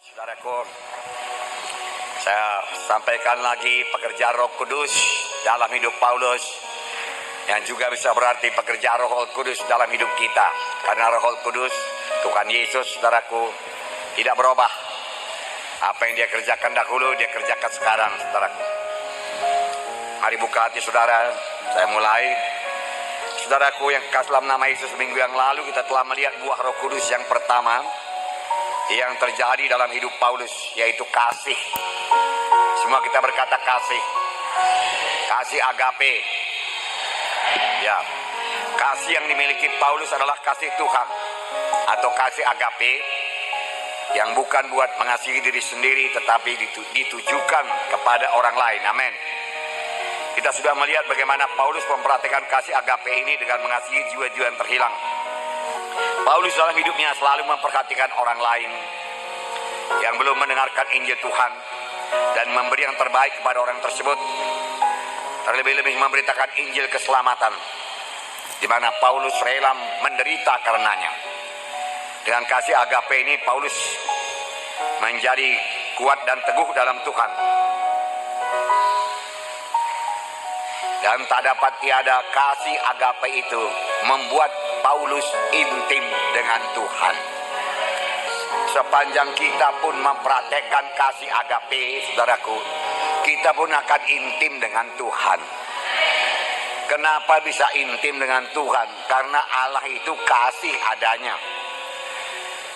Saudaraku, saya sampaikan lagi pekerjaan Roh Kudus dalam hidup Paulus yang juga bisa berarti pekerjaan Roh Kudus dalam hidup kita. Karena Roh Kudus, Tuhan Yesus, saudaraku, tidak berubah. Apa yang dia kerjakan dahulu, dia kerjakan sekarang, saudaraku. Mari buka hati saudara, saya mulai. Saudaraku yang kasih dalam nama Yesus, minggu yang lalu kita telah melihat buah Roh Kudus yang pertama yang terjadi dalam hidup Paulus, yaitu kasih. Semua kita berkata kasih. Kasih agape. Ya, kasih yang dimiliki Paulus adalah kasih Tuhan atau kasih agape yang bukan buat mengasihi diri sendiri tetapi ditujukan kepada orang lain. Amin. Kita sudah melihat bagaimana Paulus memperhatikan kasih agape ini dengan mengasihi jiwa-jiwa yang terhilang. Paulus dalam hidupnya selalu memperhatikan orang lain yang belum mendengarkan Injil Tuhan dan memberi yang terbaik kepada orang tersebut. Terlebih-lebih memberitakan Injil keselamatan, di mana Paulus rela menderita karenanya. Dengan kasih agape ini Paulus menjadi kuat dan teguh dalam Tuhan. Dan tak dapat tiada kasih agape itu membuat Paulus intim dengan Tuhan. Sepanjang kita pun mempraktekkan kasih agape, saudaraku, kita pun akan intim dengan Tuhan. Kenapa bisa intim dengan Tuhan? Karena Allah itu kasih adanya.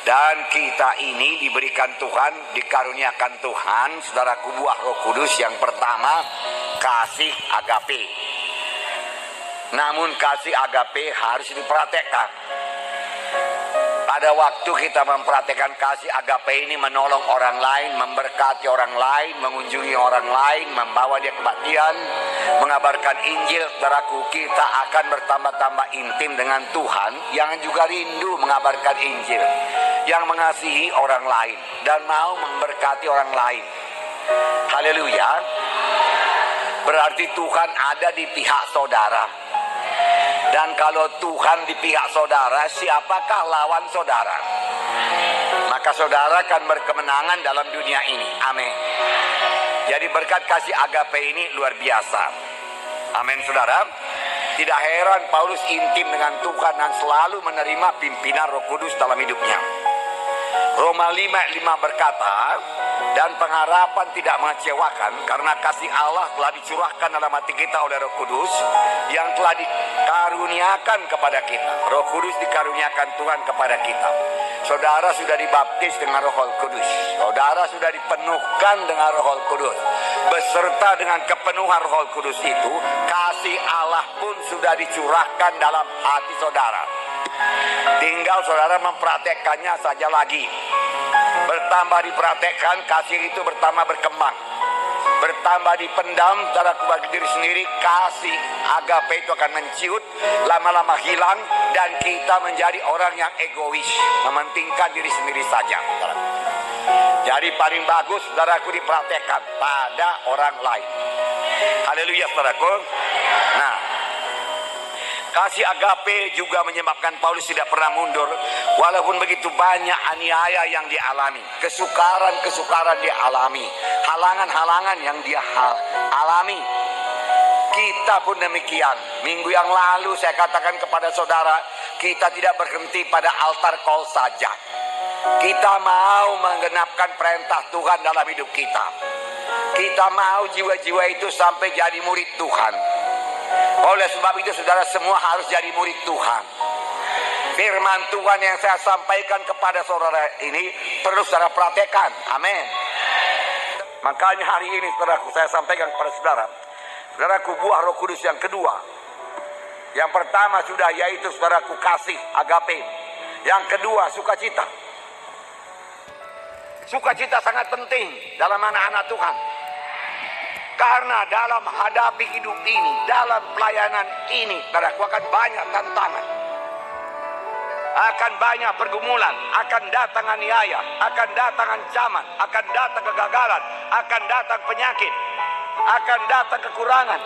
Dan kita ini diberikan Tuhan, dikaruniakan Tuhan, saudaraku, buah Roh Kudus yang pertama, kasih agape. Namun kasih agape harus dipraktekkan. Pada waktu kita mempraktekkan kasih agape ini, menolong orang lain, memberkati orang lain, mengunjungi orang lain, membawa dia kebaktian, mengabarkan Injil, saudaraku, kita akan bertambah-tambah intim dengan Tuhan yang juga rindu mengabarkan Injil, yang mengasihi orang lain dan mau memberkati orang lain. Haleluya. Berarti Tuhan ada di pihak saudara. Dan kalau Tuhan di pihak saudara, siapakah lawan saudara? Maka saudara akan berkemenangan dalam dunia ini. Amin. Jadi berkat kasih agape ini luar biasa. Amin, saudara. Tidak heran Paulus intim dengan Tuhan dan selalu menerima pimpinan Roh Kudus dalam hidupnya. Roma 5:5 berkata, dan pengharapan tidak mengecewakan karena kasih Allah telah dicurahkan dalam hati kita oleh Roh Kudus yang telah dikaruniakan kepada kita. Roh Kudus dikaruniakan Tuhan kepada kita. Saudara sudah dibaptis dengan Roh Kudus. Saudara sudah dipenuhkan dengan Roh Kudus. Beserta dengan kepenuhan Roh Kudus itu, kasih Allah pun sudah dicurahkan dalam hati saudara. Tinggal saudara mempraktekkannya saja lagi. Bertambah dipraktekkan, kasih itu bertambah berkembang. Bertambah dipendam secara bagi diri sendiri, kasih agape itu akan menciut, lama-lama hilang, dan kita menjadi orang yang egois, mementingkan diri sendiri saja. Jadi paling bagus saudaraku dipraktekkan pada orang lain. Haleluya, saudaraku. Nah, kasih agape juga menyebabkan Paulus tidak pernah mundur. Walaupun begitu banyak aniaya yang dialami, kesukaran-kesukaran dia alami, halangan-halangan yang dia alami. Kita pun demikian. Minggu yang lalu saya katakan kepada saudara, kita tidak berhenti pada altar call saja. Kita mau menggenapkan perintah Tuhan dalam hidup kita. Kita mau jiwa-jiwa itu sampai jadi murid Tuhan. Oleh sebab itu saudara semua harus jadi murid Tuhan. Firman Tuhan yang saya sampaikan kepada saudara ini perlu saudara praktekkan. Amin. Makanya hari ini saudaraku, saya sampaikan kepada saudara, saudaraku, buah Roh Kudus yang kedua. Yang pertama sudah, yaitu saudaraku kasih agape. Yang kedua sukacita. Sukacita sangat penting dalam anak-anak Tuhan. Karena dalam hadapi hidup ini, dalam pelayanan ini, saudaraku, akan banyak tantangan. Akan banyak pergumulan, akan datang aniaya, akan datang ancaman, akan datang kegagalan, akan datang penyakit, akan datang kekurangan.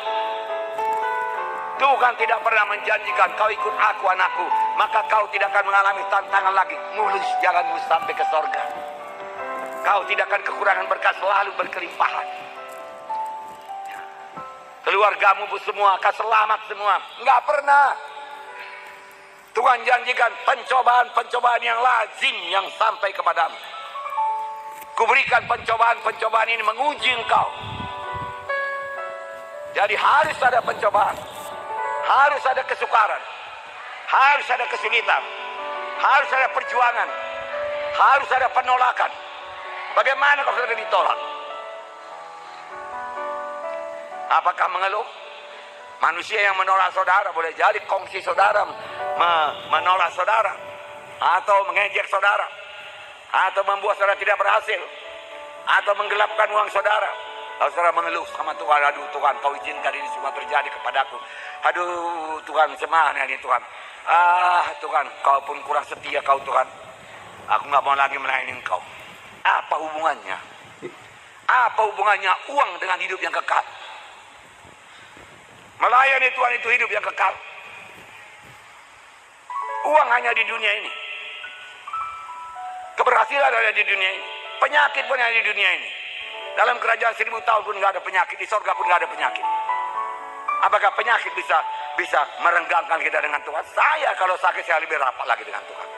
Tuhan tidak pernah menjanjikan kau ikut aku anakku, maka kau tidak akan mengalami tantangan lagi. Mulus jalanmu sampai ke sorga. Kau tidak akan kekurangan berkat, selalu berkelimpahan. Keluargamu semua akan selamat semua. Enggak pernah. Tuhan janjikan pencobaan-pencobaan yang lazim yang sampai kepadamu. Kuberikan pencobaan-pencobaan ini menguji engkau. Jadi harus ada pencobaan, harus ada kesukaran, harus ada kesulitan, harus ada perjuangan, harus ada penolakan. Bagaimana kalau sudah ditolak? Apakah mengeluh? Manusia yang menolak saudara boleh jadi kongsi saudara menolak saudara, atau mengejek saudara, atau membuat saudara tidak berhasil, atau menggelapkan uang saudara. Lalu saudara mengeluh sama Tuhan, aduh Tuhan, kau izinkan ini semua terjadi kepadaku. Aduh Tuhan, semana ini Tuhan. Tuhan, kau pun kurang setia kau Tuhan. Aku nggak mau lagi melayani engkau. Apa hubungannya? Apa hubungannya uang dengan hidup yang kekal? Melayani Tuhan itu hidup yang kekal. Uang hanya di dunia ini. Keberhasilan ada di dunia ini. Penyakit pun ada di dunia ini. Dalam kerajaan 1000 tahun pun nggak ada penyakit. Di sorga pun nggak ada penyakit. Apakah penyakit bisa merenggangkan kita dengan Tuhan? Saya kalau sakit saya lebih rapat lagi dengan Tuhan.